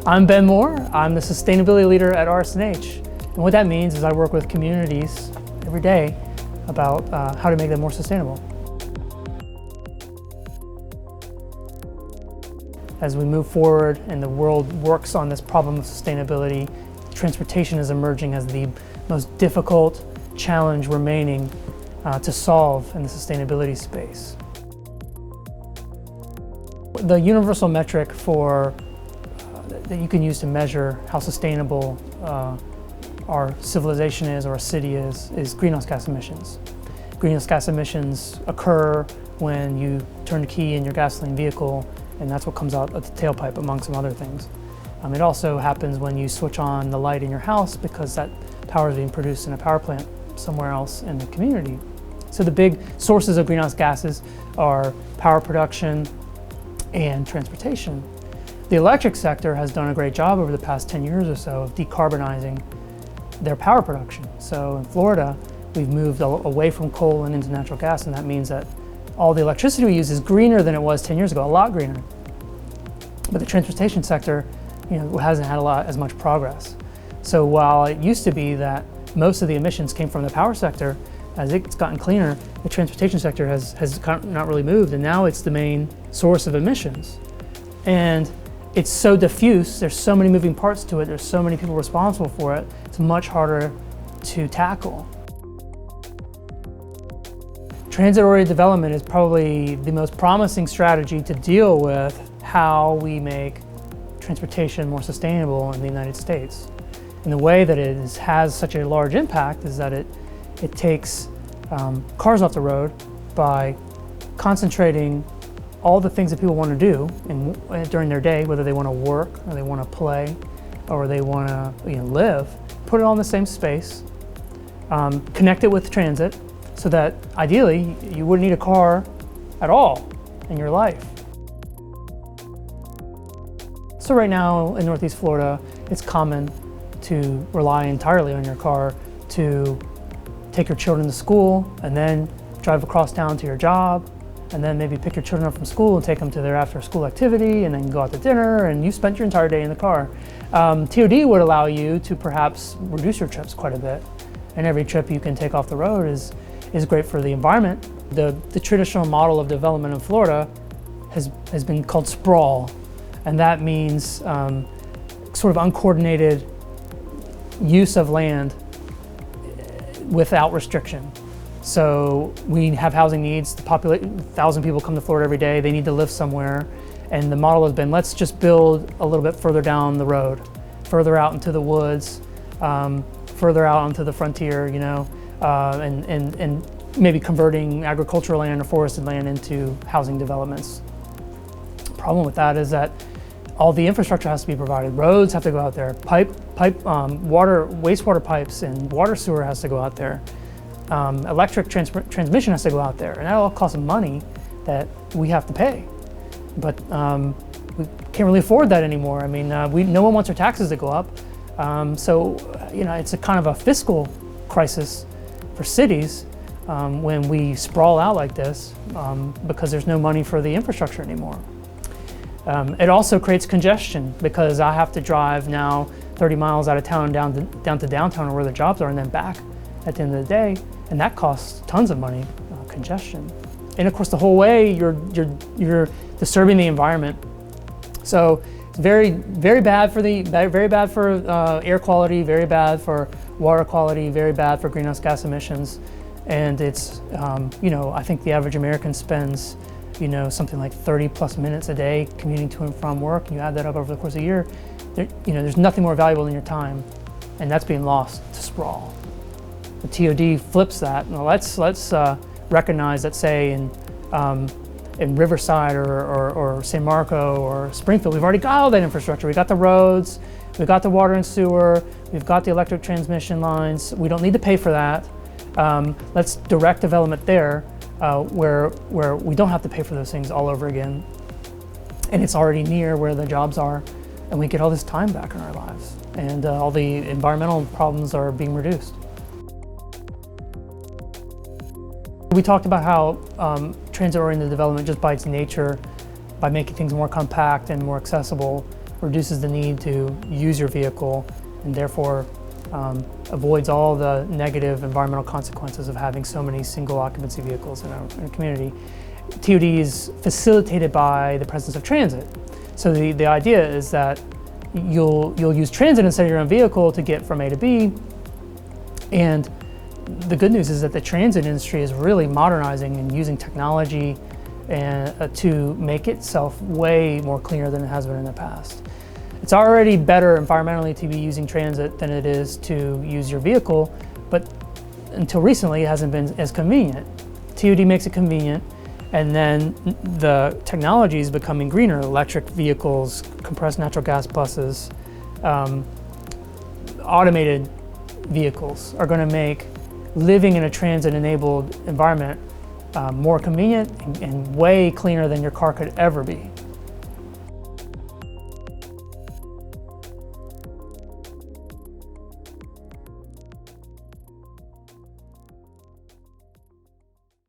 I'm Ben Moore. I'm the sustainability leader at RS&H. And what that means is I work with communities every day about how to make them more sustainable. As we move forward and the world works on this problem of sustainability, transportation is emerging as the most difficult challenge remaining to solve in the sustainability space. The universal metric that you can use to measure how sustainable our civilization is or a city is greenhouse gas emissions. Greenhouse gas emissions occur when you turn the key in your gasoline vehicle, and that's what comes out of the tailpipe, among some other things. It also happens when you switch on the light in your house because that power is being produced in a power plant somewhere else in the community. So the big sources of greenhouse gases are power production and transportation. The electric sector has done a great job over the past 10 years or so of decarbonizing their power production. So in Florida, we've moved away from coal and into natural gas, and that means that all the electricity we use is greener than it was 10 years ago, a lot greener. But the transportation sector, hasn't had as much progress. So while it used to be that most of the emissions came from the power sector, as it's gotten cleaner, the transportation sector has not really moved, and now it's the main source of emissions. And it's so diffuse, there's so many moving parts to it, there's so many people responsible for it, it's much harder to tackle. Transit-oriented development is probably the most promising strategy to deal with how we make transportation more sustainable in the United States. And the way that it has such a large impact is that it takes cars off the road by concentrating all the things that people want to do during their day, whether they want to work or they want to play or they want to live, put it all in the same space, connect it with transit so that ideally you wouldn't need a car at all in your life. So right now in Northeast Florida, it's common to rely entirely on your car to take your children to school and then drive across town to your job, and then maybe pick your children up from school and take them to their after-school activity, and then go out to dinner, and you spent your entire day in the car. TOD would allow you to perhaps reduce your trips quite a bit, and every trip you can take off the road is great for the environment. The traditional model of development in Florida has been called sprawl, and that means sort of uncoordinated use of land without restriction. So we have housing needs. The 1,000 people come to Florida every day. They need to live somewhere. And the model has been, let's just build a little bit further down the road, further out into the woods, further out onto the frontier, and maybe converting agricultural land or forested land into housing developments. The problem with that is that all the infrastructure has to be provided. Roads have to go out there. Wastewater pipes and water sewer has to go out there. Electric transmission has to go out there, and that all costs money that we have to pay. But we can't really afford that anymore. No one wants their taxes to go up. So it's a kind of a fiscal crisis for cities when we sprawl out like this because there's no money for the infrastructure anymore. It also creates congestion because I have to drive now 30 miles out of town down to downtown or where the jobs are, and then back at the end of the day, and that costs tons of money, congestion. And of course, the whole way you're disturbing the environment. So it's very bad for air quality, very bad for water quality, very bad for greenhouse gas emissions, and it's I think the average American spends something like 30 plus minutes a day commuting to and from work, and you add that up over the course of a year, there's nothing more valuable than your time, and that's being lost to sprawl. The TOD flips that. Now let's recognize that, say in Riverside or San Marco or Springfield, we've already got all that infrastructure. We got the roads, we've got the water and sewer, we've got the electric transmission lines. We don't need to pay for that. Let's direct development there where we don't have to pay for those things all over again. And it's already near where the jobs are, and we get all this time back in our lives. And all the environmental problems are being reduced. We talked about how transit-oriented development, just by its nature, by making things more compact and more accessible, reduces the need to use your vehicle, and therefore avoids all the negative environmental consequences of having so many single occupancy vehicles in a community. TOD is facilitated by the presence of transit. So the idea is that you'll use transit instead of your own vehicle to get from A to B. And the good news is that the transit industry is really modernizing and using technology and, to make itself way more cleaner than it has been in the past. It's already better environmentally to be using transit than it is to use your vehicle, but until recently it hasn't been as convenient. TOD makes it convenient, and then the technology is becoming greener. Electric vehicles, compressed natural gas buses, automated vehicles are going to make living in a transit-enabled environment more convenient and way cleaner than your car could ever be.